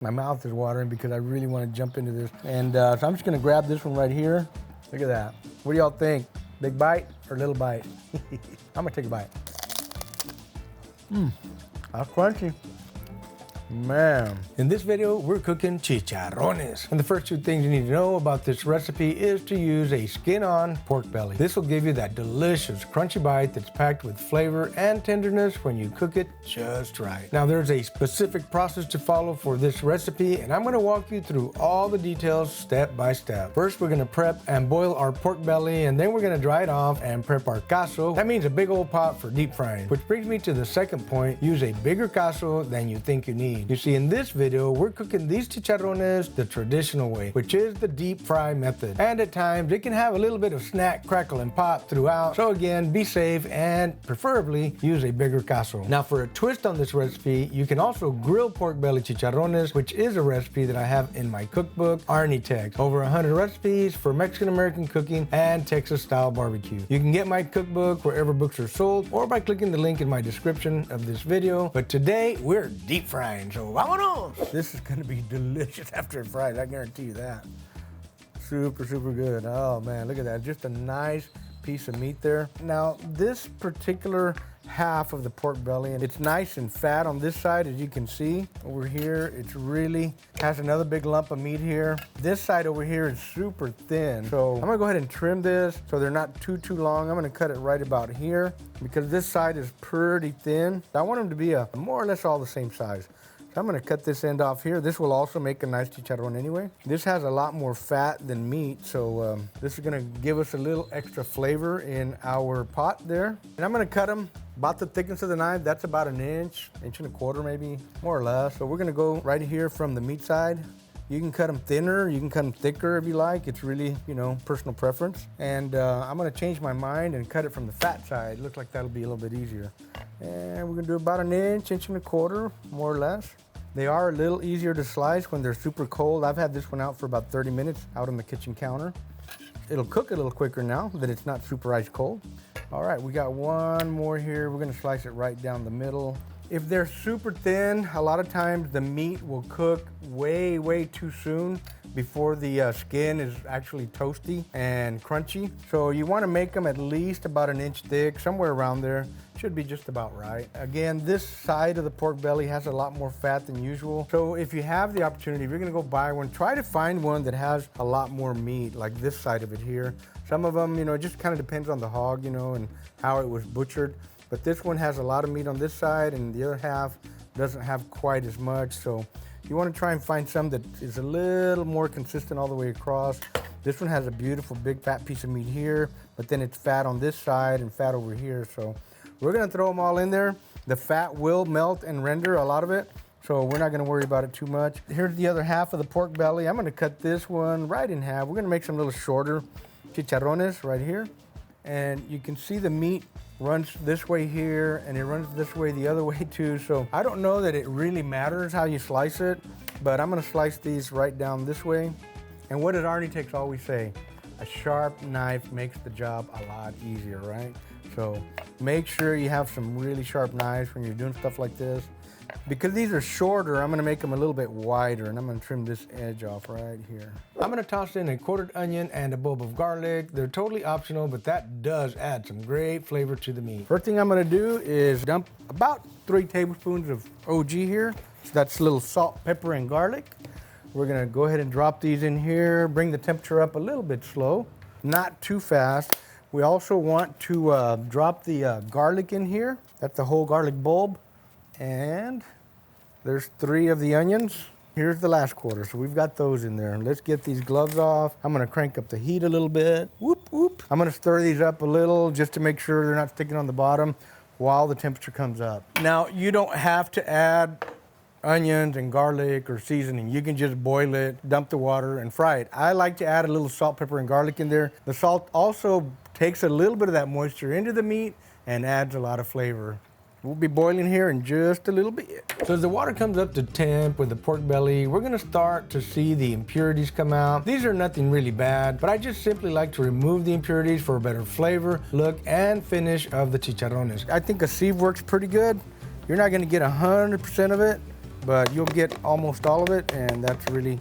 My mouth is watering because I really want to jump into this. And so I'm just gonna grab this one right here. Look at that. What do y'all think? Big bite or little bite? I'm gonna take a bite. That's crunchy. Man. In this video, we're cooking chicharrones. And the first two things you need to know about this recipe is to use a skin-on pork belly. This will give you that delicious crunchy bite that's packed with flavor and tenderness when you cook it just right. Now, there's a specific process to follow for this recipe, and I'm gonna walk you through all the details step by step. First, we're gonna prep and boil our pork belly, and then we're gonna dry it off and prep our caso. That means a big old pot for deep frying. Which brings me to the second point, use a bigger caso than you think you need. You see, in this video, we're cooking these chicharrones the traditional way, which is the deep fry method. And at times, it can have a little bit of snack, crackle, and pop throughout. So again, be safe and preferably use a bigger caso. Now for a twist on this recipe, you can also grill pork belly chicharrones, which is a recipe that I have in my cookbook, CARNE. Over 100 recipes for Mexican-American cooking and Texas-style barbecue. You can get my cookbook wherever books are sold or by clicking the link in my description of this video. But today, we're deep frying. So vámonos! This is gonna be delicious after it fries, I guarantee you that. Super, super good. Oh man, look at that. Just a nice piece of meat there. Now, this particular half of the pork belly, and it's nice and fat on this side, as you can see. Over here, it's really has another big lump of meat here. This side over here is super thin. So I'm gonna go ahead and trim this so they're not too long. I'm gonna cut it right about here because this side is pretty thin. I want them to be more or less all the same size. So I'm gonna cut this end off here. This will also make a nice chicharron anyway. This has a lot more fat than meat, so this is gonna give us a little extra flavor in our pot there. And I'm gonna cut them about the thickness of the knife. That's about an inch and a quarter maybe, more or less. So we're gonna go right here from the meat side. You can cut them thinner, you can cut them thicker if you like. It's really, you know, personal preference. And I'm gonna change my mind and cut it from the fat side. Looks like that'll be a little bit easier. And we're gonna do about an inch and a quarter, more or less. They are a little easier to slice when they're super cold. I've had this one out for about 30 minutes out on the kitchen counter. It'll cook a little quicker now that it's not super ice cold. All right, we got one more here. We're gonna slice it right down the middle. If they're super thin, a lot of times the meat will cook way too soon before the skin is actually toasty and crunchy. So you wanna make them at least about an inch thick, somewhere around there. Should be just about right. Again, this side of the pork belly has a lot more fat than usual. So if you have the opportunity, if you're gonna go buy one, try to find one that has a lot more meat, like this side of it here. Some of them, you know, it just kind of depends on the hog, you know, and how it was butchered. But this one has a lot of meat on this side and the other half doesn't have quite as much. So you want to try and find some that is a little more consistent all the way across. This one has a beautiful big fat piece of meat here, but then it's fat on this side and fat over here. So we're gonna throw them all in there. The fat will melt and render a lot of it, so we're not gonna worry about it too much. Here's the other half of the pork belly. I'm gonna cut this one right in half. We're gonna make some little shorter chicharrones right here. And you can see the meat runs this way here and it runs this way the other way too. So I don't know that it really matters how you slice it, but I'm gonna slice these right down this way. And what did Arnie always say? A sharp knife makes the job a lot easier, right? So make sure you have some really sharp knives when you're doing stuff like this. Because these are shorter, I'm gonna make them a little bit wider and I'm gonna trim this edge off right here. I'm gonna toss in a quartered onion and a bulb of garlic. They're totally optional, but that does add some great flavor to the meat. First thing I'm gonna do is dump about 3 tablespoons of OG here. So that's a little salt, pepper, and garlic. We're gonna go ahead and drop these in here, bring the temperature up a little bit slow, not too fast. We also want to drop the garlic in here. That's the whole garlic bulb. And there's 3 of the onions. Here's the last quarter, so we've got those in there. Let's get these gloves off. I'm gonna crank up the heat a little bit. Whoop, whoop. I'm gonna stir these up a little just to make sure they're not sticking on the bottom while the temperature comes up. Now, you don't have to add onions and garlic or seasoning. You can just boil it, dump the water, and fry it. I like to add a little salt, pepper, and garlic in there. The salt also takes a little bit of that moisture into the meat and adds a lot of flavor. We'll be boiling here in just a little bit. So as the water comes up to temp with the pork belly, we're gonna start to see the impurities come out. These are nothing really bad, but I just simply like to remove the impurities for a better flavor, look, and finish of the chicharrones. I think a sieve works pretty good. You're not gonna get 100% of it, but you'll get almost all of it, and that's really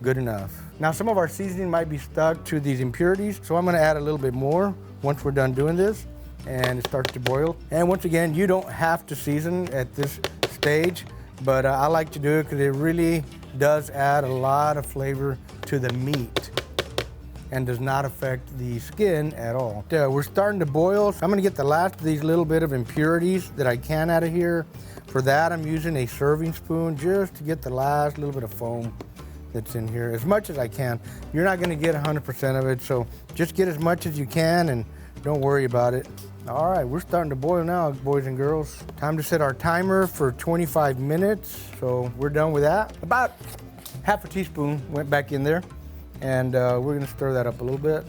good enough. Now, some of our seasoning might be stuck to these impurities, so I'm gonna add a little bit more once we're done doing this and it starts to boil. And once again, you don't have to season at this stage, but I like to do it because it really does add a lot of flavor to the meat and does not affect the skin at all. We're starting to boil. So I'm gonna get the last of these little bit of impurities that I can out of here. For that, I'm using a serving spoon just to get the last little bit of foam that's in here, as much as I can. You're not gonna get 100% of it, so just get as much as you can and don't worry about it. All right, we're starting to boil now, boys and girls. Time to set our timer for 25 minutes. So we're done with that. About half a teaspoon went back in there, and we're gonna stir that up a little bit,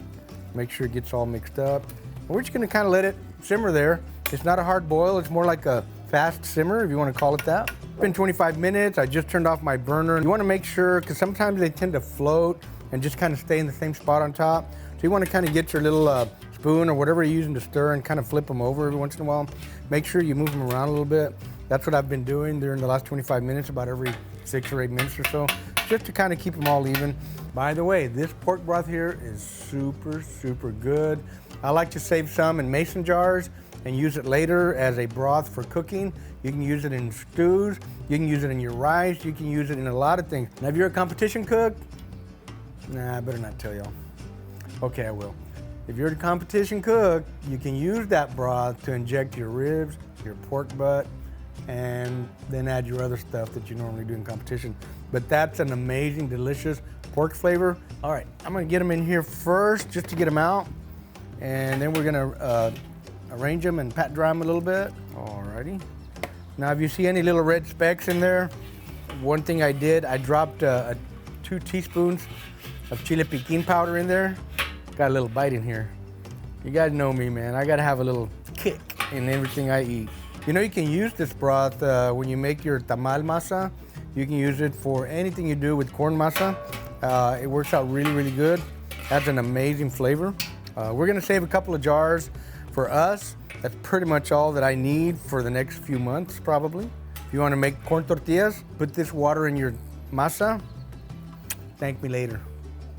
make sure it gets all mixed up. And we're just gonna kind of let it simmer there. It's not a hard boil, it's more like a fast simmer, if you wanna call it that. It's been 25 minutes, I just turned off my burner. You wanna make sure, because sometimes they tend to float and just kind of stay in the same spot on top. So you wanna kind of get your little spoon or whatever you're using to stir and kind of flip them over every once in a while. Make sure you move them around a little bit. That's what I've been doing during the last 25 minutes, about every 6 or 8 minutes or so, just to kind of keep them all even. By the way, this pork broth here is super, super good. I like to save some in mason jars and use it later as a broth for cooking. You can use it in stews, you can use it in your rice, you can use it in a lot of things. Now, if you're a competition cook, nah, I better not tell y'all. Okay, I will. If you're a competition cook, you can use that broth to inject your ribs, your pork butt, and then add your other stuff that you normally do in competition. But that's an amazing, delicious pork flavor. All right, I'm gonna get them in here first just to get them out. And then we're gonna arrange them and pat dry them a little bit. Alrighty. Now, if you see any little red specks in there, one thing I did, I dropped 2 teaspoons of chile piquin powder in there. Got a little bite in here. You guys know me, man. I gotta have a little kick in everything I eat. You know, you can use this broth when you make your tamal masa. You can use it for anything you do with corn masa. It works out really, really good. That's an amazing flavor. We're gonna save a couple of jars for us. That's pretty much all that I need for the next few months, probably. If you wanna make corn tortillas, put this water in your masa. Thank me later.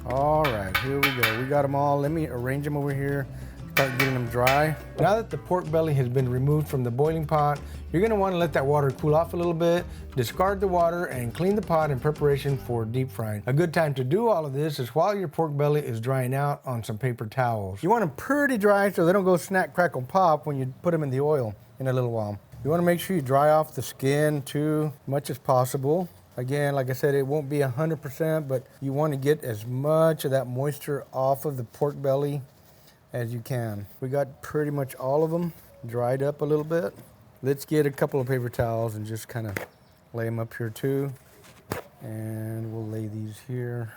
All right, here we go. We got them all. Let me arrange them over here, start getting them dry. Now that the pork belly has been removed from the boiling pot, you're gonna wanna let that water cool off a little bit, discard the water, and clean the pot in preparation for deep frying. A good time to do all of this is while your pork belly is drying out on some paper towels. You want them pretty dry so they don't go snack, crackle, pop when you put them in the oil in a little while. You wanna make sure you dry off the skin too, much as possible. Again, like I said, it won't be 100%, but you want to get as much of that moisture off of the pork belly as you can. We got pretty much all of them dried up a little bit. Let's get a couple of paper towels and just kind of lay them up here too. And we'll lay these here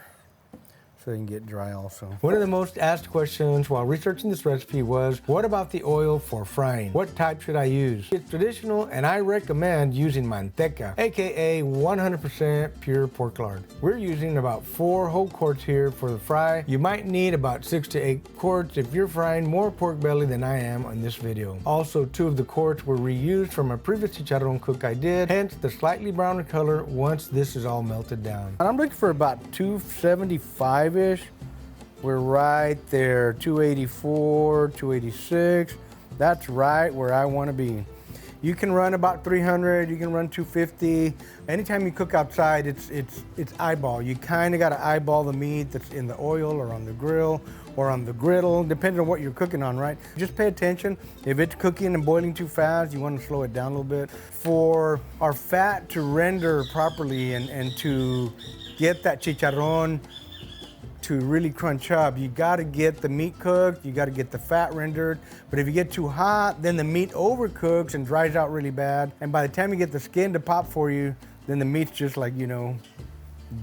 so they can get dry also. One of the most asked questions while researching this recipe was, what about the oil for frying? What type should I use? It's traditional, and I recommend using manteca, aka 100% pure pork lard. We're using about 4 whole quarts here for the fry. You might need about 6 to 8 quarts if you're frying more pork belly than I am on this video. Also, 2 of the quarts were reused from a previous chicharron cook I did, hence the slightly browner color once this is all melted down. And I'm looking for about 275-ish. We're right there, 284, 286. That's right where I want to be. You can run about 300, you can run 250. Anytime you cook outside, it's eyeball. You kind of got to eyeball the meat that's in the oil or on the grill or on the griddle, depending on what you're cooking on, right? Just pay attention. If it's cooking and boiling too fast, you want to slow it down a little bit. For our fat to render properly and to get that chicharron to really crunch up, you gotta get the meat cooked, you gotta get the fat rendered. But if you get too hot, then the meat overcooks and dries out really bad. And by the time you get the skin to pop for you, then the meat's just like, you know,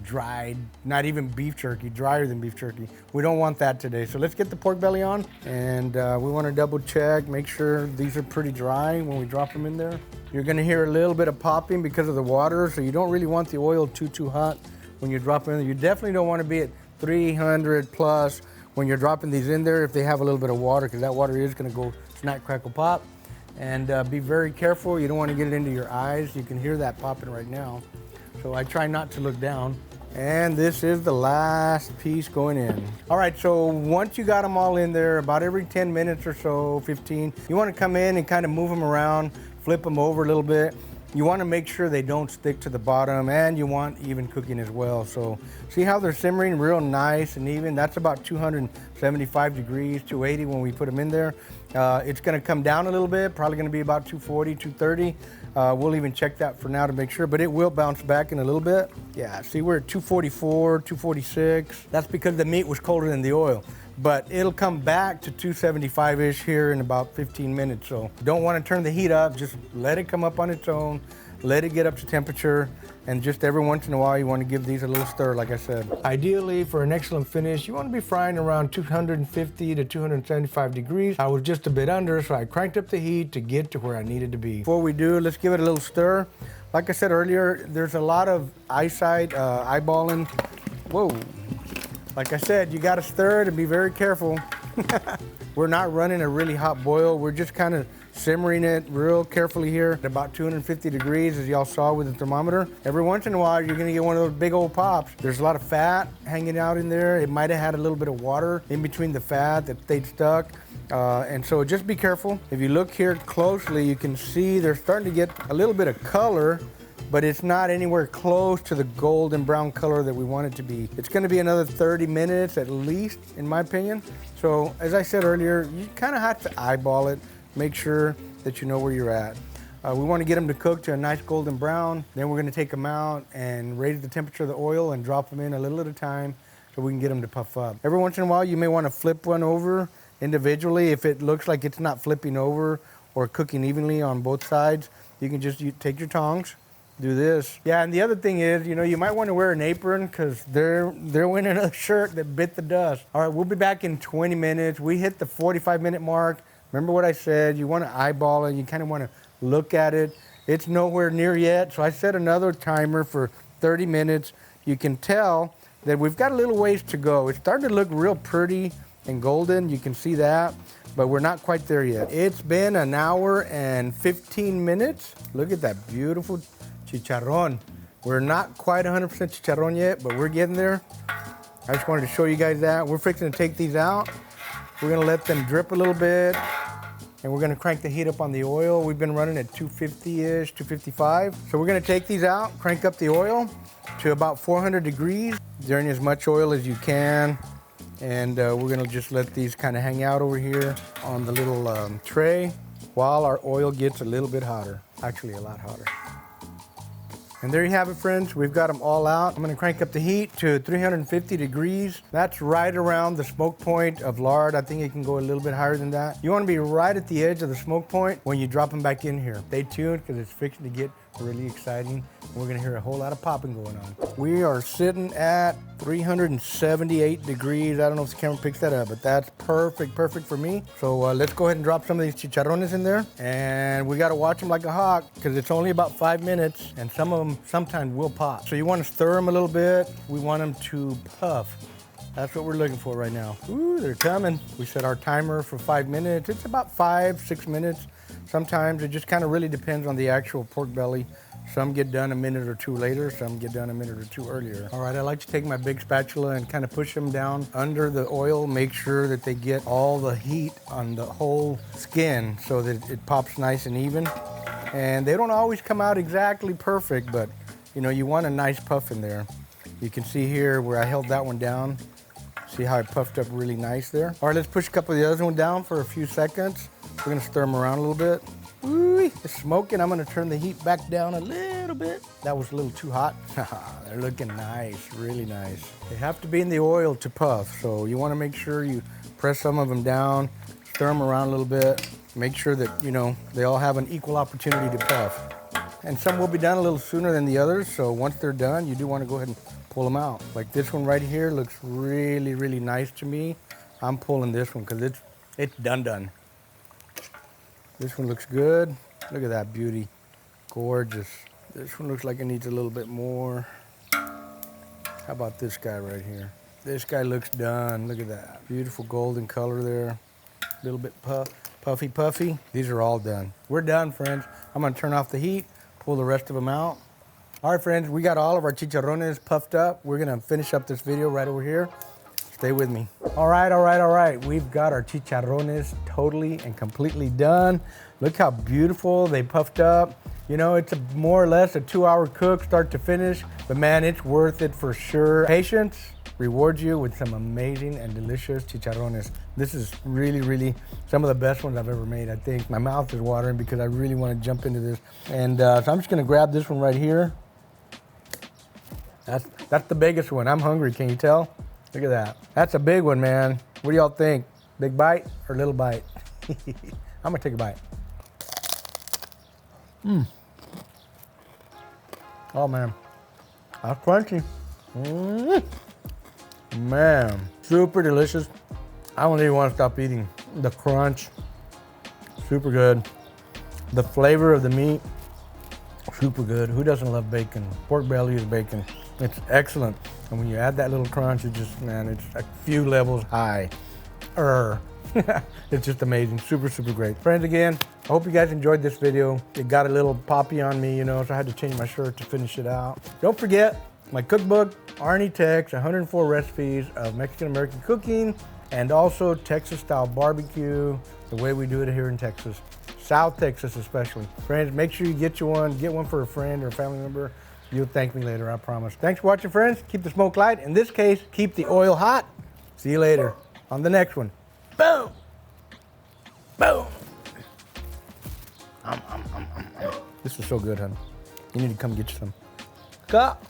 dried, not even beef jerky, drier than beef jerky. We don't want that today. So let's get the pork belly on, and we wanna double check, make sure these are pretty dry when we drop them in there. You're gonna hear a little bit of popping because of the water, so you don't really want the oil too hot when you drop them in there. You definitely don't wanna be at 300 plus when you're dropping these in there if they have a little bit of water, because that water is going to go snack, crackle, pop. And be very careful. You don't want to get it into your eyes. You can hear that popping right now. so I try not to look down. And this is the last piece going in. All right, so once you got them all in there, about every 10 minutes or so, 15, you want to come in and kind of move them around, flip them over a little bit. You want to make sure they don't stick to the bottom, and you want even cooking as well. So see how they're simmering real nice and even? That's about 275 degrees, 280 when we put them in there. It's going to come down a little bit, probably going to be about 240, 230. We'll even check that for now to make sure, but it will bounce back in a little bit. Yeah, see, we're at 244, 246. That's because the meat was colder than the oil. But it'll come back to 275-ish here in about 15 minutes. So don't want to turn the heat up, just let it come up on its own, let it get up to temperature, and just every once in a while you want to give these a little stir, like I said. Ideally, for an excellent finish, you want to be frying around 250 to 275 degrees. I was just a bit under, so I cranked up the heat to get to where I needed to be. Before we do, let's give it a little stir. Like I said earlier, there's a lot of eyesight, eyeballing. Whoa. Like I said, you gotta stir it and be very careful. We're not running a really hot boil. We're just kind of simmering it real carefully here at about 250 degrees, as y'all saw with the thermometer. Every once in a while, you're gonna get one of those big old pops. There's a lot of fat hanging out in there. It might have had a little bit of water in between the fat that stayed stuck. And so just be careful. If you look here closely, you can see they're starting to get a little bit of color, but it's not anywhere close to the golden brown color that we want it to be. It's gonna be another 30 minutes at least, in my opinion. So as I said earlier, you kind of have to eyeball it, make sure that you know where you're at. We wanna get them to cook to a nice golden brown. Then we're gonna take them out and raise the temperature of the oil and drop them in a little at a time so we can get them to puff up. Every once in a while, you may wanna flip one over individually. If it looks like it's not flipping over or cooking evenly on both sides, you can just take your tongs, do this. Yeah, and the other thing is, you might want to wear an apron because they're wearing a shirt that bit the dust. All right, we'll be back in 20 minutes. We hit the 45-minute mark. Remember what I said, you want to eyeball it, you kind of want to look at it. It's nowhere near yet, so I set another timer for 30 minutes. You can tell that we've got a little ways to go. It's starting to look real pretty and golden, you can see that, but we're not quite there yet. It's been an hour and 15 minutes. Look at that beautiful chicharron. We're not quite 100% chicharron yet, but we're getting there. I just wanted to show you guys that. We're fixing to take these out. We're gonna let them drip a little bit, and we're gonna crank the heat up on the oil. We've been running at 250-ish, 255. So we're gonna take these out, crank up the oil to about 400 degrees, drain as much oil as you can, and we're gonna just let these kind of hang out over here on the little tray while our oil gets a little bit hotter, actually a lot hotter. And there you have it, friends. We've got them all out. I'm gonna crank up the heat to 350 degrees. That's right around the smoke point of lard. I think it can go a little bit higher than that. You wanna be right at the edge of the smoke point when you drop them back in here. Stay tuned, because it's fixing to get really exciting. We're gonna hear a whole lot of popping going on. We are sitting at 378 degrees. I don't know if the camera picks that up, but that's perfect for me. So let's go ahead and drop some of these chicharrones in there. And we gotta watch them like a hawk, because it's only about 5 minutes, and some of them sometimes will pop. So you wanna stir them a little bit. We want them to puff. That's what we're looking for right now. Ooh, they're coming. We set our timer for 5 minutes. It's about 5-6 minutes. Sometimes it just kind of really depends on the actual pork belly. Some get done a minute or two later, some get done a minute or two earlier. All right, I like to take my big spatula and kind of push them down under the oil, make sure that they get all the heat on the whole skin so that it pops nice and even. And they don't always come out exactly perfect, but you want a nice puff in there. You can see here where I held that one down. See how it puffed up really nice there? All right, let's push a couple of the other ones down for a few seconds. We're gonna stir them around a little bit. Ooh, it's smoking. I'm gonna turn the heat back down a little bit. That was a little too hot. They're looking nice, really nice. They have to be in the oil to puff, so you wanna make sure you press some of them down, stir them around a little bit, make sure that, they all have an equal opportunity to puff. And some will be done a little sooner than the others, so once they're done, you do wanna go ahead and pull them out. Like this one right here looks really, really nice to me. I'm pulling this one because it's done. This one looks good. Look at that beauty, gorgeous. This one looks like it needs a little bit more. How about this guy right here? This guy looks done. Look at that, beautiful golden color there. A little bit puffy. These are all done. We're done, friends. I'm gonna turn off the heat, pull the rest of them out, All right, friends, we got all of our chicharrones puffed up. We're gonna finish up this video right over here. Stay with me. All right. We've got our chicharrones totally and completely done. Look how beautiful they puffed up. You know, it's more or less a 2-hour cook, start to finish, but man, it's worth it for sure. Patience rewards you with some amazing and delicious chicharrones. This is really some of the best ones I've ever made, I think. My mouth is watering because I really want to jump into this. And so I'm just gonna grab this one right here. That's the biggest one. I'm hungry, can you tell? Look at that. That's a big one, man. What do y'all think? Big bite or little bite? I'm gonna take a bite. Oh man, that's crunchy. Man, super delicious. I don't even want to stop eating. The crunch, super good. The flavor of the meat, super good. Who doesn't love bacon? Pork belly is bacon. It's excellent. And when you add that little crunch, it just, man, it's a few levels high. It's just amazing. Super great. Friends, again, I hope you guys enjoyed this video. It got a little poppy on me, you know, so I had to change my shirt to finish it out. Don't forget my cookbook, Arnie Tex, 104 recipes of Mexican-American cooking, and also Texas-style barbecue, the way we do it here in Texas. South Texas especially. Friends, make sure you get you one. Get one for a friend or a family member. You'll thank me later, I promise. Thanks for watching, friends. Keep the smoke light. In this case, keep the oil hot. See you later on the next one. Boom! Boom! This is so good, honey. You need to come get you some. Cut.